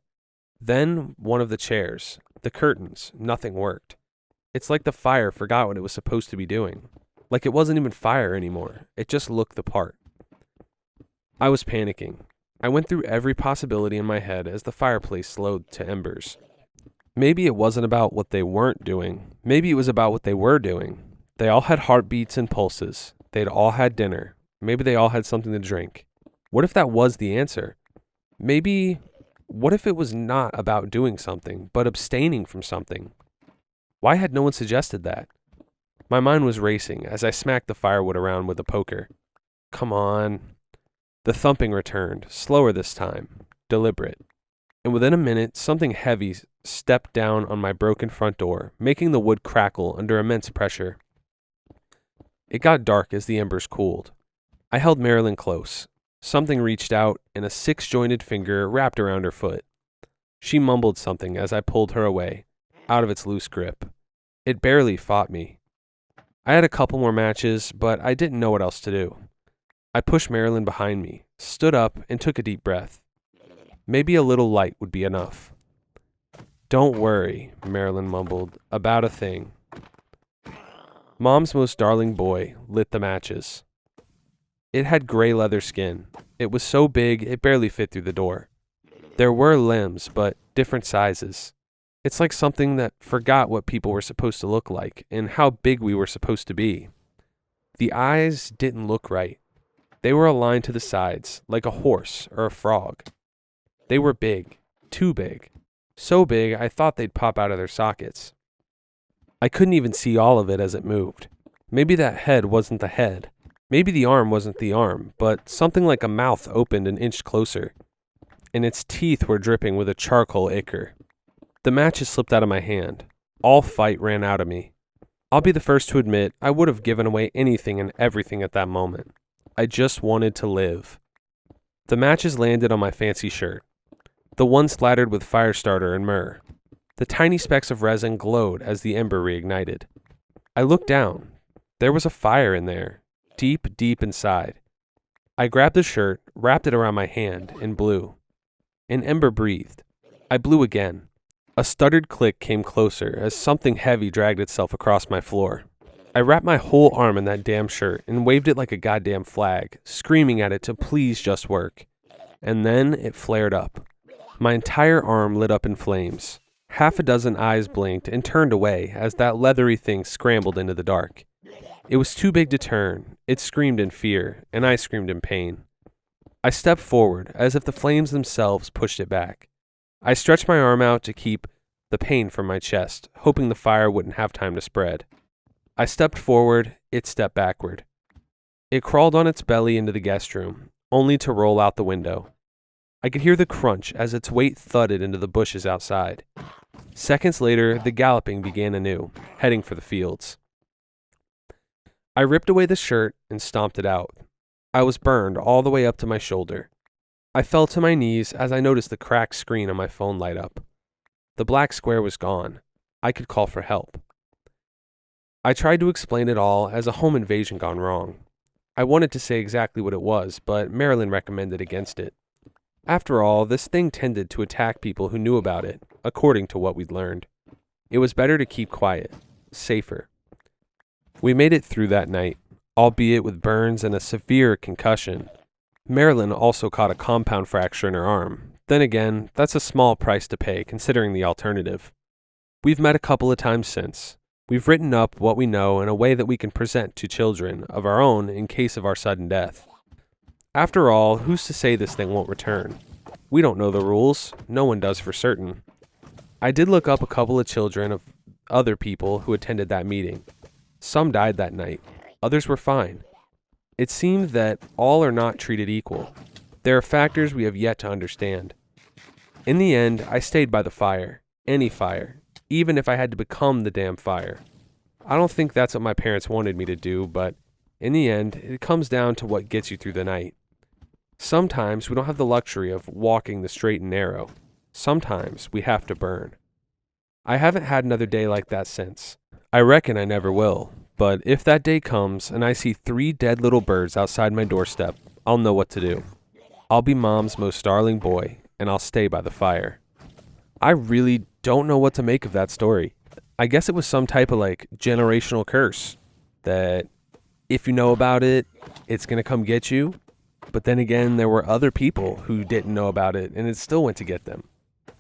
Then one of the chairs, the curtains, nothing worked. It's like the fire forgot what it was supposed to be doing. Like it wasn't even fire anymore. It just looked the part. I was panicking. I went through every possibility in my head as the fireplace slowed to embers. Maybe it wasn't about what they weren't doing. Maybe it was about what they were doing. They all had heartbeats and pulses. They'd all had dinner. Maybe they all had something to drink. What if that was the answer? Maybe, what if it was not about doing something, but abstaining from something? Why had no one suggested that? My mind was racing as I smacked the firewood around with a poker. Come on. The thumping returned, slower this time, deliberate. And within a minute, something heavy stepped down on my broken front door, making the wood crackle under immense pressure. It got dark as the embers cooled. I held Marilyn close. Something reached out, and a 6-jointed finger wrapped around her foot. She mumbled something as I pulled her away, out of its loose grip. It barely fought me. I had a couple more matches, but I didn't know what else to do. I pushed Marilyn behind me, stood up, and took a deep breath. Maybe a little light would be enough. Don't worry, Marilyn mumbled, about a thing. Mom's most darling boy lit the matches. It had gray leather skin. It was so big it barely fit through the door. There were limbs, but different sizes. It's like something that forgot what people were supposed to look like and how big we were supposed to be. The eyes didn't look right. They were aligned to the sides, like a horse or a frog. They were big, too big. So big I thought they'd pop out of their sockets. I couldn't even see all of it as it moved. Maybe that head wasn't the head. Maybe the arm wasn't the arm, but something like a mouth opened an inch closer, and its teeth were dripping with a charcoal ichor. The matches slipped out of my hand. All fight ran out of me. I'll be the first to admit I would have given away anything and everything at that moment. I just wanted to live. The matches landed on my fancy shirt, the one splattered with fire starter and myrrh. The tiny specks of resin glowed as the ember reignited. I looked down. There was a fire in there, deep, deep inside. I grabbed the shirt, wrapped it around my hand, and blew. An ember breathed. I blew again. A stuttered click came closer as something heavy dragged itself across my floor. I wrapped my whole arm in that damn shirt and waved it like a goddamn flag, screaming at it to please just work. And then it flared up. My entire arm lit up in flames. Half a dozen eyes blinked and turned away as that leathery thing scrambled into the dark. It was too big to turn. It screamed in fear, and I screamed in pain. I stepped forward as if the flames themselves pushed it back. I stretched my arm out to keep the pain from my chest, hoping the fire wouldn't have time to spread. I stepped forward, it stepped backward. It crawled on its belly into the guest room, only to roll out the window. I could hear the crunch as its weight thudded into the bushes outside. Seconds later, the galloping began anew, heading for the fields. I ripped away the shirt and stomped it out. I was burned all the way up to my shoulder. I fell to my knees as I noticed the cracked screen on my phone light up. The black square was gone. I could call for help. I tried to explain it all as a home invasion gone wrong. I wanted to say exactly what it was, but Marilyn recommended against it. After all, this thing tended to attack people who knew about it, according to what we'd learned. It was better to keep quiet, safer. We made it through that night, albeit with burns and a severe concussion. Marilyn also caught a compound fracture in her arm. Then again, that's a small price to pay considering the alternative. We've met a couple of times since. We've written up what we know in a way that we can present to children of our own in case of our sudden death. After all, who's to say this thing won't return? We don't know the rules. No one does for certain. I did look up a couple of children of other people who attended that meeting. Some died that night. Others were fine. It seemed that all are not treated equal. There are factors we have yet to understand. In the end, I stayed by the fire. Any fire. Even if I had to become the damn fire. I don't think that's what my parents wanted me to do, but in the end, it comes down to what gets you through the night. Sometimes we don't have the luxury of walking the straight and narrow. Sometimes we have to burn. I haven't had another day like that since. I reckon I never will, but if that day comes and I see 3 dead little birds outside my doorstep, I'll know what to do. I'll be Mom's most darling boy, and I'll stay by the fire. I really don't know what to make of that story. I guess it was some type of generational curse that if you know about it, it's going to come get you. But then again, there were other people who didn't know about it, and it still went to get them.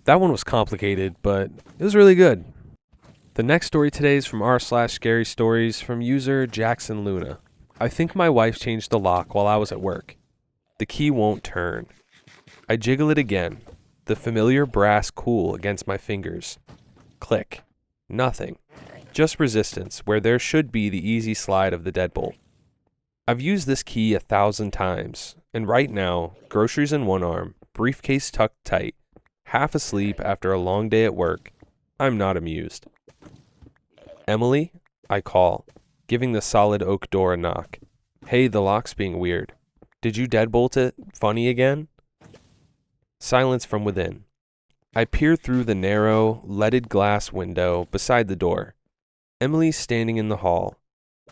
That one was complicated, but it was really good. The next story today is from r/scary stories from user Jackson Luna. I think my wife changed the lock while I was at work. The key won't turn. I jiggle it again. The familiar brass cool against my fingers. Click. Nothing. Just resistance where there should be the easy slide of the deadbolt. I've used this key 1,000 times, and right now, groceries in one arm, briefcase tucked tight, half asleep after a long day at work, I'm not amused. Emily? I call, giving the solid oak door a knock. Hey, the lock's being weird. Did you deadbolt it? Funny again? Silence from within. I peer through the narrow, leaded glass window beside the door. Emily's standing in the hall,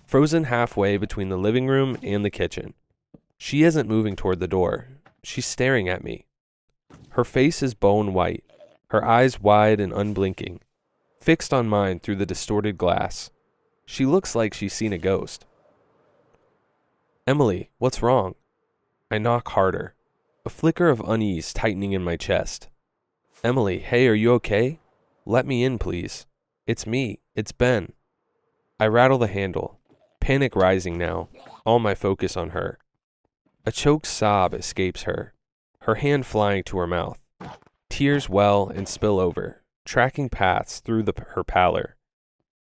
frozen halfway between the living room and the kitchen. She isn't moving toward the door. She's staring at me. Her face is bone white, her eyes wide and unblinking, fixed on mine through the distorted glass. She looks like she's seen a ghost. Emily, what's wrong? I knock harder, a flicker of unease tightening in my chest. Emily, hey, are you okay? Let me in, please. It's me. It's Ben. I rattle the handle, panic rising now, all my focus on her. A choked sob escapes her, her hand flying to her mouth. Tears well and spill over, tracking paths through her pallor.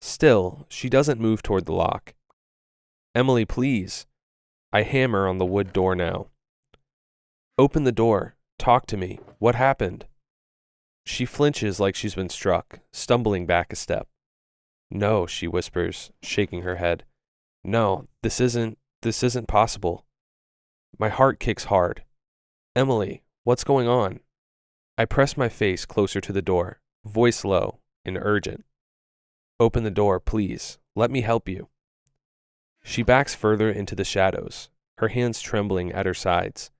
Still, she doesn't move toward the lock. Emily, please. I hammer on the wood door now. Open the door. Talk to me. What happened? She flinches like she's been struck, stumbling back a step. No, she whispers, shaking her head. No, this isn't possible. My heart kicks hard. Emily, what's going on? I press my face closer to the door, voice low and urgent. Open the door, please. Let me help you. She backs further into the shadows, her hands trembling at her sides.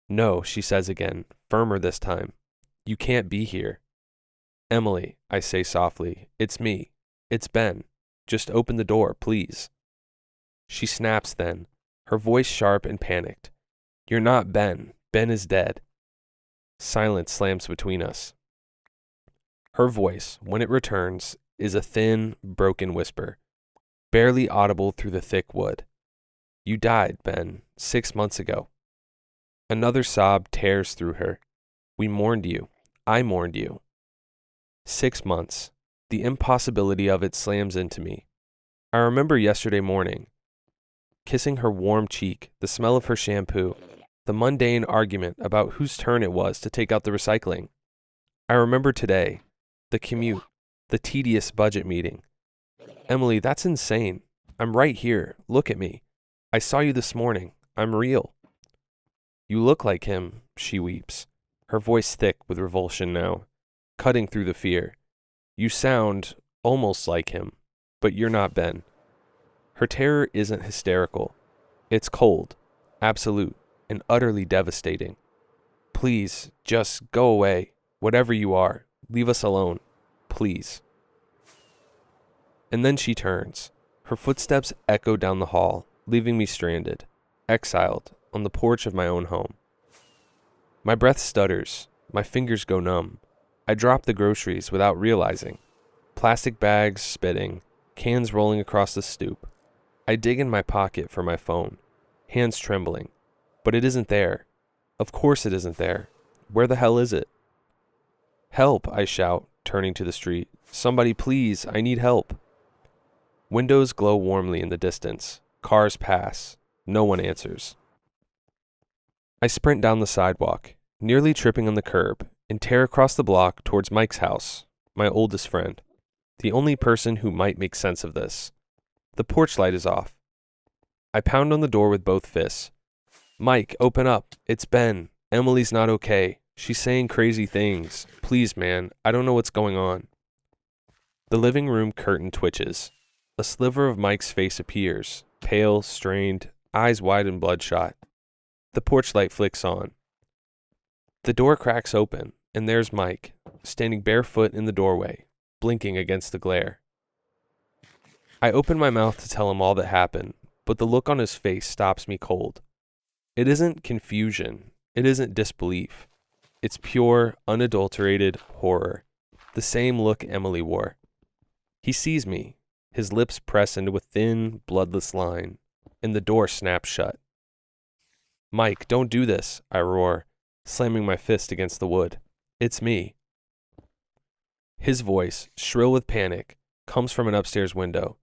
No, she says again, firmer this time. You can't be here. Emily, I say softly, it's me. It's Ben. Just open the door, please. She snaps then, her voice sharp and panicked. You're not Ben. Ben is dead. Silence slams between us. Her voice, when it returns, is a thin, broken whisper, barely audible through the thick wood. You died, Ben, 6 months ago. Another sob tears through her. We mourned you. I mourned you. 6 months. The impossibility of it slams into me. I remember yesterday morning, kissing her warm cheek, the smell of her shampoo, the mundane argument about whose turn it was to take out the recycling. I remember today, the commute, the tedious budget meeting. Emily, that's insane. I'm right here. Look at me. I saw you this morning. I'm real. You look like him, she weeps, her voice thick with revulsion now, cutting through the fear. You sound almost like him, but you're not Ben. Her terror isn't hysterical. It's cold, absolute, and utterly devastating. Please, just go away. Whatever you are, leave us alone. Please. And then she turns. Her footsteps echo down the hall, leaving me stranded, exiled, on the porch of my own home. My breath stutters. My fingers go numb. I drop the groceries without realizing. Plastic bags spitting, cans rolling across the stoop. I dig in my pocket for my phone, hands trembling. But it isn't there. Of course it isn't there. Where the hell is it? Help, I shout, turning to the street. Somebody please, I need help. Windows glow warmly in the distance. Cars pass. No one answers. I sprint down the sidewalk, nearly tripping on the curb, and tear across the block towards Mike's house, my oldest friend, the only person who might make sense of this. The porch light is off. I pound on the door with both fists. Mike, open up. It's Ben. Emily's not okay. She's saying crazy things. Please, man, I don't know what's going on. The living room curtain twitches. A sliver of Mike's face appears, pale, strained, eyes wide and bloodshot. The porch light flicks on. The door cracks open, and there's Mike, standing barefoot in the doorway, blinking against the glare. I open my mouth to tell him all that happened, but the look on his face stops me cold. It isn't confusion. It isn't disbelief. It's pure, unadulterated horror, the same look Emily wore. He sees me, his lips press into a thin, bloodless line, and the door snaps shut. Mike, don't do this, I roar, slamming my fist against the wood. It's me. His voice, shrill with panic, comes from an upstairs window.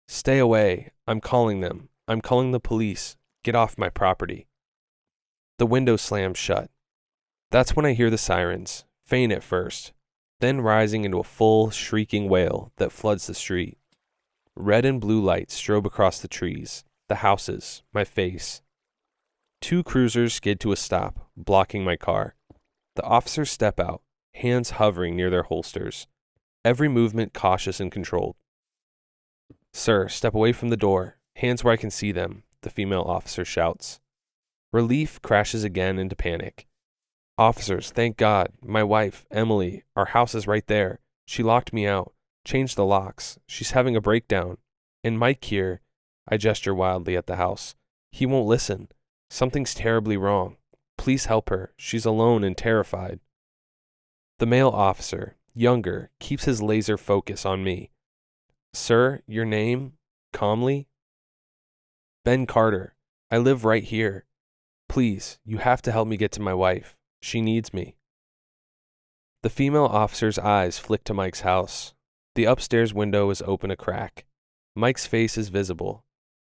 Stay away. I'm calling them. I'm calling the police. Get off my property. The window slams shut. That's when I hear the sirens, faint at first, then rising into a full, shrieking wail that floods the street. Red and blue lights strobe across the trees, the houses, my face. 2 cruisers skid to a stop, blocking my car. The officers step out, hands hovering near their holsters, every movement cautious and controlled. Sir, step away from the door, hands where I can see them, the female officer shouts. Relief crashes again into panic. Officers, thank God, my wife, Emily, our house is right there. She locked me out, changed the locks. She's having a breakdown. And Mike here, I gesture wildly at the house. He won't listen. Something's terribly wrong. Please help her. She's alone and terrified. The male officer, younger, keeps his laser focus on me. Sir, your name? Calmly. Ben Carter. I live right here. Please, you have to help me get to my wife. She needs me. The female officer's eyes flick to Mike's house. The upstairs window is open a crack. Mike's face is visible.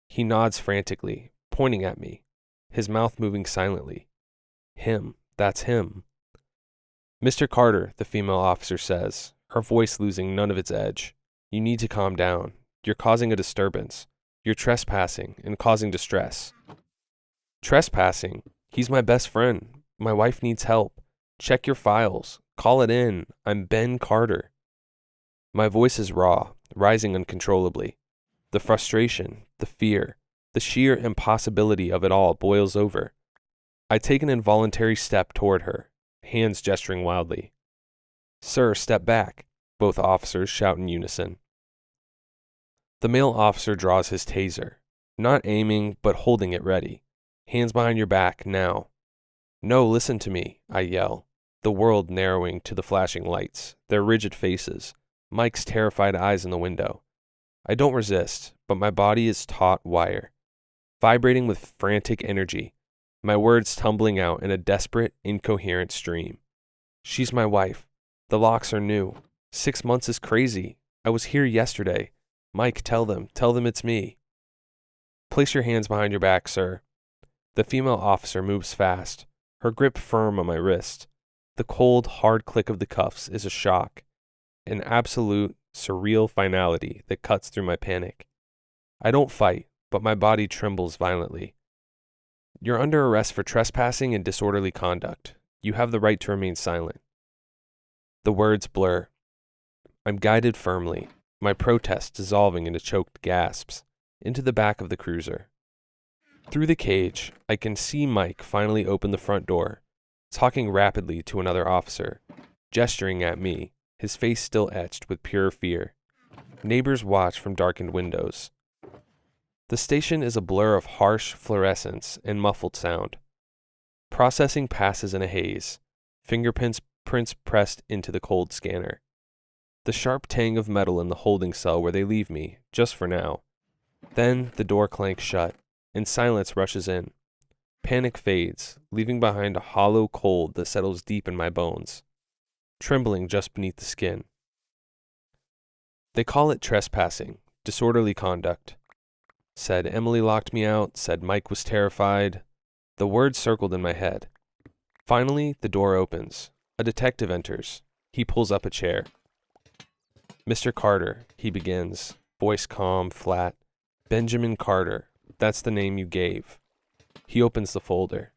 He nods frantically, pointing at me, his mouth moving silently. Him. That's him. Mr. Carter, the female officer says, her voice losing none of its edge. You need to calm down. You're causing a disturbance. You're trespassing and causing distress. Trespassing? He's my best friend. My wife needs help. Check your files. Call it in. I'm Ben Carter. My voice is raw, rising uncontrollably. The frustration, the fear, the sheer impossibility of it all boils over. I take an involuntary step toward her, hands gesturing wildly. Sir, step back, both officers shout in unison. The male officer draws his taser, not aiming, but holding it ready. Hands behind your back, now. No, listen to me, I yell, the world narrowing to the flashing lights, their rigid faces, Mike's terrified eyes in the window. I don't resist, but my body is taut wire, vibrating with frantic energy, my words tumbling out in a desperate, incoherent stream. She's my wife. The locks are new. 6 months is crazy. I was here yesterday. Mike, tell them it's me. Place your hands behind your back, sir. The female officer moves fast, her grip firm on my wrist. The cold, hard click of the cuffs is a shock, an absolute, surreal finality that cuts through my panic. I don't fight, but my body trembles violently. You're under arrest for trespassing and disorderly conduct. You have the right to remain silent. The words blur. I'm guided firmly, my protest dissolving into choked gasps, into the back of the cruiser. Through the cage, I can see Mike finally open the front door, talking rapidly to another officer, gesturing at me, his face still etched with pure fear. Neighbors watch from darkened windows. The station is a blur of harsh fluorescence and muffled sound. Processing passes in a haze, fingerprints pressed into the cold scanner. The sharp tang of metal in the holding cell where they leave me, just for now. Then the door clanks shut, and silence rushes in. Panic fades, leaving behind a hollow cold that settles deep in my bones, trembling just beneath the skin. They call it trespassing, disorderly conduct. Said Emily locked me out, said Mike was terrified. The words circled in my head. Finally, the door opens. A detective enters. He pulls up a chair. Mr. Carter, he begins, voice calm, flat. Benjamin Carter, that's the name you gave. He opens the folder.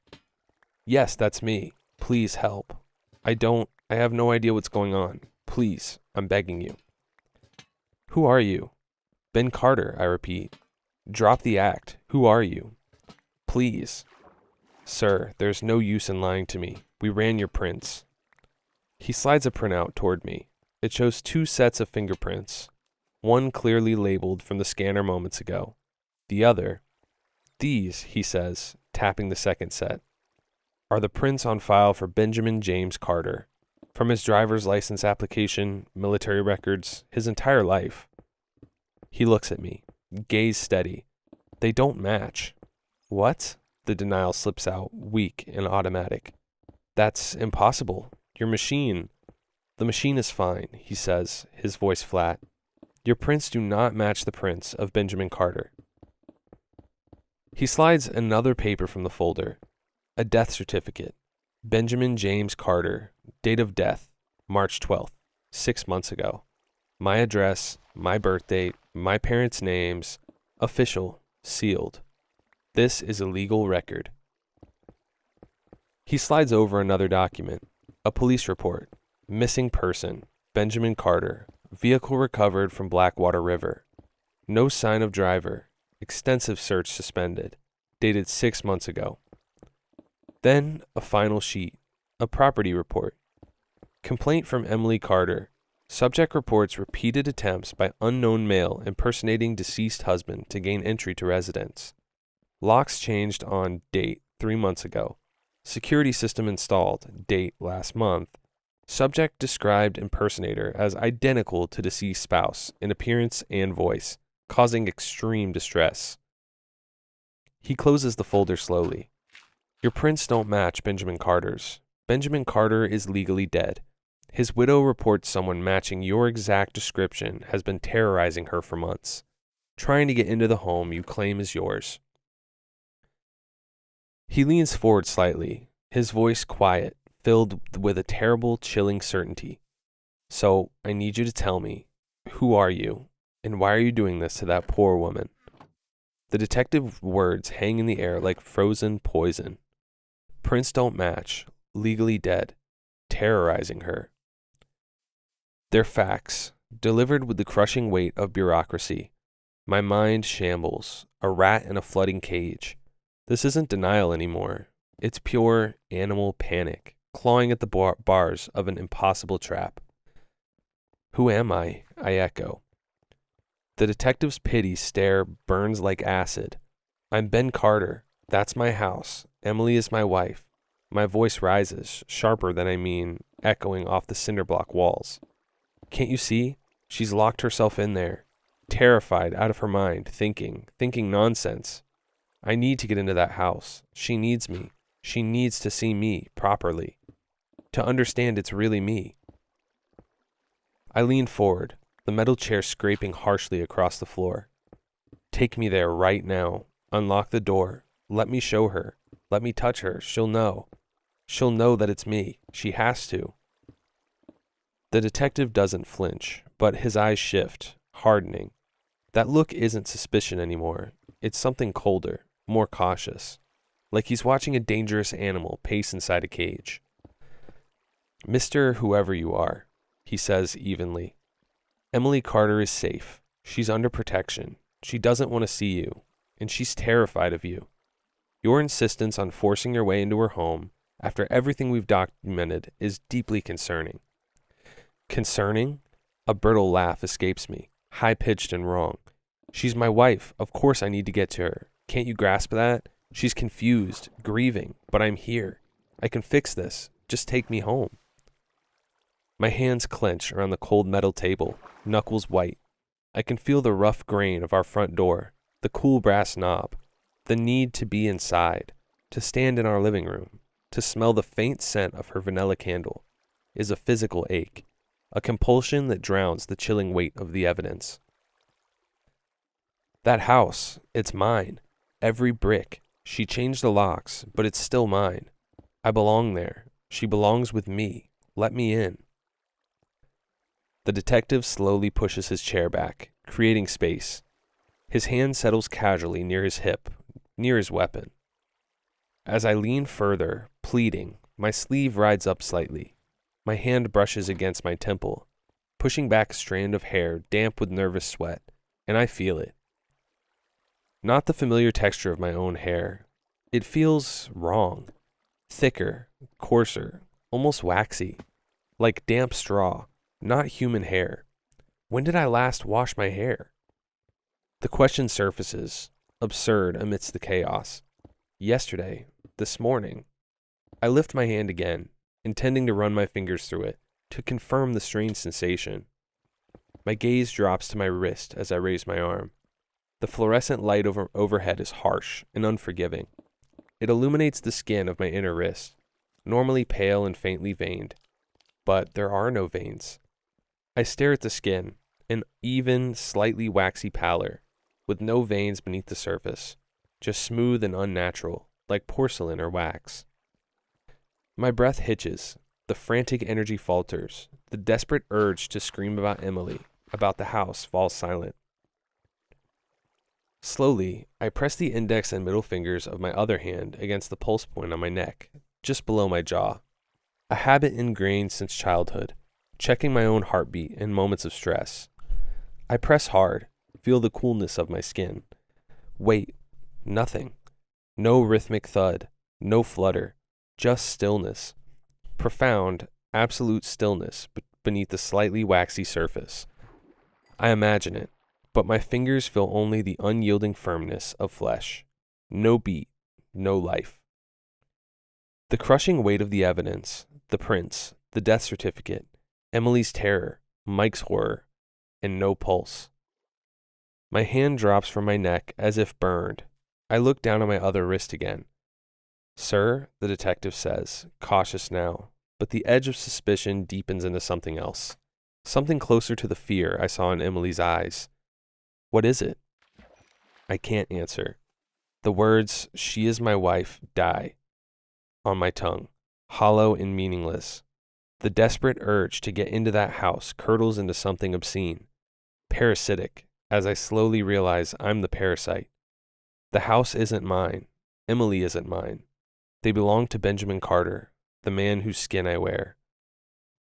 Yes, that's me. Please help. I have no idea what's going on. Please, I'm begging you. Who are you? Ben Carter, I repeat. Drop the act. Who are you? Please. Sir, there's no use in lying to me. We ran your prints. He slides a printout toward me. It shows 2 sets of fingerprints. One clearly labeled from the scanner moments ago. The other, these, he says, tapping the second set, are the prints on file for Benjamin James Carter. From his driver's license application, military records, his entire life. He looks at me, gaze steady. They don't match. What? The denial slips out, weak and automatic. That's impossible. Your machine. The machine is fine, he says, his voice flat. Your prints do not match the prints of Benjamin Carter. He slides another paper from the folder. A death certificate. Benjamin James Carter. Date of death, March 12th, 6 months ago. My address, my birth date, my parents' names. Official, sealed. This is a legal record. He slides over another document. A police report. Missing person, Benjamin Carter. Vehicle recovered from Blackwater River. No sign of driver. Extensive search suspended. Dated 6 months ago. Then a final sheet. A property report. Complaint from Emily Carter. Subject reports repeated attempts by unknown male impersonating deceased husband to gain entry to residence. Locks changed on date 3 months ago. Security system installed, date last month. Subject described impersonator as identical to deceased spouse in appearance and voice, causing extreme distress. He closes the folder slowly. Your prints don't match Benjamin Carter's. Benjamin Carter is legally dead. His widow reports someone matching your exact description has been terrorizing her for months, trying to get into the home you claim is yours. He leans forward slightly, his voice quiet, filled with a terrible, chilling certainty. So, I need you to tell me, who are you, and why are you doing this to that poor woman? The detective's words hang in the air like frozen poison. Prints don't match, legally dead, terrorizing her. They're facts, delivered with the crushing weight of bureaucracy. My mind shambles, a rat in a flooding cage. This isn't denial anymore. It's pure animal panic, clawing at the bars of an impossible trap. Who am I? I echo. The detective's pity stare burns like acid. I'm Ben Carter. That's my house. Emily is my wife. My voice rises, sharper than I mean, echoing off the cinder block walls. Can't you see? She's locked herself in there, terrified, out of her mind, thinking nonsense. I need to get into that house. She needs me. She needs to see me properly, to understand it's really me. I lean forward, the metal chair scraping harshly across the floor. Take me there right now. Unlock the door. Let me show her. Let me touch her. She'll know. She'll know that it's me. She has to. The detective doesn't flinch, but his eyes shift, hardening. That look isn't suspicion anymore. It's something colder, more cautious, like he's watching a dangerous animal pace inside a cage. Mr. Whoever you are, he says evenly. Emily Carter is safe. She's under protection. She doesn't want to see you, and she's terrified of you. Your insistence on forcing your way into her home, after everything we've documented, is deeply concerning. Concerning? A brittle laugh escapes me, high-pitched and wrong. She's my wife. Of course I need to get to her. Can't you grasp that? She's confused, grieving, but I'm here. I can fix this. Just take me home. My hands clench around the cold metal table, knuckles white. I can feel the rough grain of our front door, the cool brass knob, the need to be inside, to stand in our living room, to smell the faint scent of her vanilla candle, is a physical ache, a compulsion that drowns the chilling weight of the evidence. That house, it's mine. Every brick. She changed the locks, but it's still mine. I belong there. She belongs with me. Let me in. The detective slowly pushes his chair back, creating space. His hand settles casually near his hip, near his weapon. As I lean further, pleading, my sleeve rides up slightly. My hand brushes against my temple, pushing back a strand of hair damp with nervous sweat, and I feel it. Not the familiar texture of my own hair. It feels wrong. Thicker, coarser, almost waxy, like damp straw, not human hair. When did I last wash my hair? The question surfaces, absurd amidst the chaos. Yesterday, this morning. I lift my hand again, intending to run my fingers through it, to confirm the strange sensation. My gaze drops to my wrist as I raise my arm. The fluorescent light overhead is harsh and unforgiving. It illuminates the skin of my inner wrist, normally pale and faintly veined. But there are no veins. I stare at the skin, an even, slightly waxy pallor, with no veins beneath the surface, just smooth and unnatural, like porcelain or wax. My breath hitches, the frantic energy falters, the desperate urge to scream about Emily, about the house, falls silent. Slowly, I press the index and middle fingers of my other hand against the pulse point on my neck, just below my jaw. A habit ingrained since childhood, checking my own heartbeat in moments of stress. I press hard, feel the coolness of my skin. Wait, nothing. No rhythmic thud, no flutter, just stillness. Profound, absolute stillness beneath the slightly waxy surface. I imagine it, but my fingers feel only the unyielding firmness of flesh. No beat, no life. The crushing weight of the evidence, the prints, the death certificate, Emily's terror, Mike's horror, and no pulse. My hand drops from my neck as if burned. I look down at my other wrist again. Sir, the detective says, cautious now, but the edge of suspicion deepens into something else. Something closer to the fear I saw in Emily's eyes. What is it? I can't answer. The words, "She is my wife," die on my tongue, hollow and meaningless. The desperate urge to get into that house curdles into something obscene, parasitic, as I slowly realize I'm the parasite. The house isn't mine. Emily isn't mine. They belong to Benjamin Carter, the man whose skin I wear.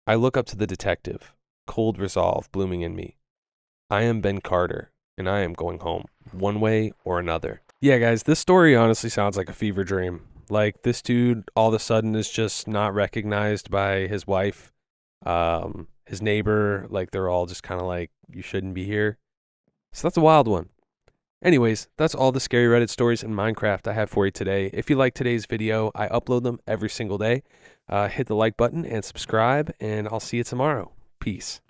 I look up to the detective, cold resolve blooming in me. I am Ben Carter, and I am going home, one way or another. Yeah, guys, this story honestly sounds like a fever dream. Like, this dude all of a sudden is just not recognized by his wife, his neighbor. Like, they're all just kind of like, you shouldn't be here. So that's a wild one. Anyways, that's all the scary Reddit stories in Minecraft I have for you today. If you like today's video, I upload them every single day. Hit the like button and subscribe, and I'll see you tomorrow. Peace.